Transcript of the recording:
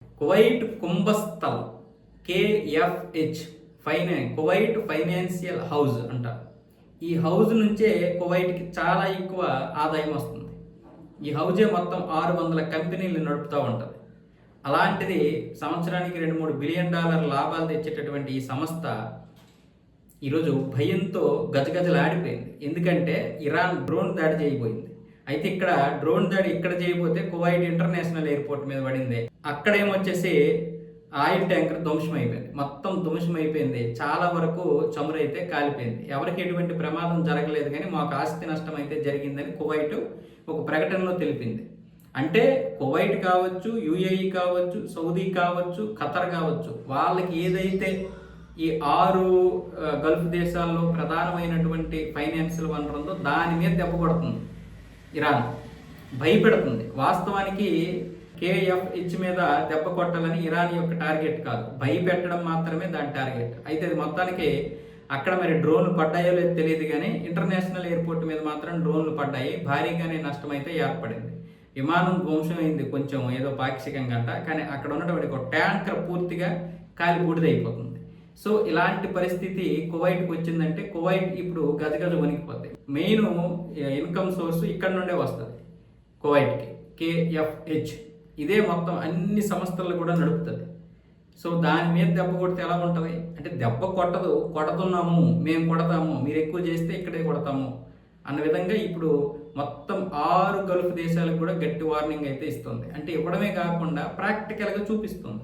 Kuwait కుంభస్థల్ కేఎఫ్హెచ్ Kuwait financial house అంటారు. ఈ house నుంచే కువైట్కి చాలా ఎక్కువ ఆదాయం వస్తుంది. ఈ హౌజే మొత్తం 600 కంపెనీలు నడుపుతూ ఉంటుంది. అలాంటిది సంవత్సరానికి $2-3 బిలియన్ లాభాలు తెచ్చేటటువంటి ఈ సంస్థ ఈరోజు భయంతో గజగజలాడిపోయింది. ఎందుకంటే ఇరాన్ డ్రోన్ దాడి చేయబోయింది. అయితే ఇక్కడ డ్రోన్ దాడి ఇక్కడ చేయబోతే కువైట్ ఇంటర్నేషనల్ ఎయిర్పోర్ట్ మీద పడింది. అక్కడ ఏమొచ్చేసి ఆయిల్ ట్యాంకర్ ధ్వంసమైపోయింది. మొత్తం ధ్వంసమైపోయింది. చాలా వరకు చమురైతే కాలిపోయింది. ఎవరికి ఎటువంటి ప్రమాదం జరగలేదు, కానీ మాకు ఆస్తి నష్టం అయితే జరిగిందని కువైట్ ఒక ప్రకటనలో తెలిపింది. అంటే కువైట్ కావచ్చు, యుఏఈ కావచ్చు, సౌదీ కావచ్చు, ఖతర్ కావచ్చు, వాళ్ళకి ఏదైతే ఈ 6 గల్ఫ్ దేశాల్లో ప్రధానమైనటువంటి ఫైనాన్షియల్ వనరు ఉందో దాని మీద దెబ్బ కొడుతుంది. ఇరాన్ భయపెడుతుంది. వాస్తవానికి కేఎఫ్హెచ్ మీద దెబ్బ కొట్టాలని ఇరాన్ యొక్క టార్గెట్ కాదు, భయపెట్టడం మాత్రమే దాని టార్గెట్. అయితే అది మొత్తానికి అక్కడ మరి డ్రోన్లు పడ్డాయో లేదో తెలియదు, కానీ ఇంటర్నేషనల్ ఎయిర్పోర్ట్ మీద మాత్రం డ్రోన్లు పడ్డాయి. భారీగానే నష్టం అయితే ఏర్పడింది. విమానం ధ్వంసమైంది కొంచెం ఏదో పాక్షికంగా అంట, కానీ అక్కడ ఉన్నటువంటి ఒక ట్యాంకర్ పూర్తిగా కాలి బూడిదైపోతుంది. సో ఇలాంటి పరిస్థితి కువైట్కి వచ్చిందంటే కువైట్ ఇప్పుడు గజగజ వణికిపోతాయి. మెయిన్ ఇన్కమ్ సోర్స్ ఇక్కడ నుండే వస్తుంది కువైట్కి. కేఎఫ్హెచ్ ఇదే మొత్తం అన్ని సంస్థలు కూడా నడుపుతుంది. సో దాని మీద దెబ్బ కొడితే ఎలా ఉంటుంది అంటే, దెబ్బ కొట్టదు, కొడుతున్నాము, మేము కొడతాము, మీరు ఎక్కువ చేస్తే ఇక్కడే కొడతాము అన్న విధంగా ఇప్పుడు మొత్తం 6 గల్ఫ్ దేశాలకు కూడా గట్టి వార్నింగ్ అయితే ఇస్తుంది. అంటే ఇవ్వడమే కాకుండా ప్రాక్టికల్గా చూపిస్తుంది.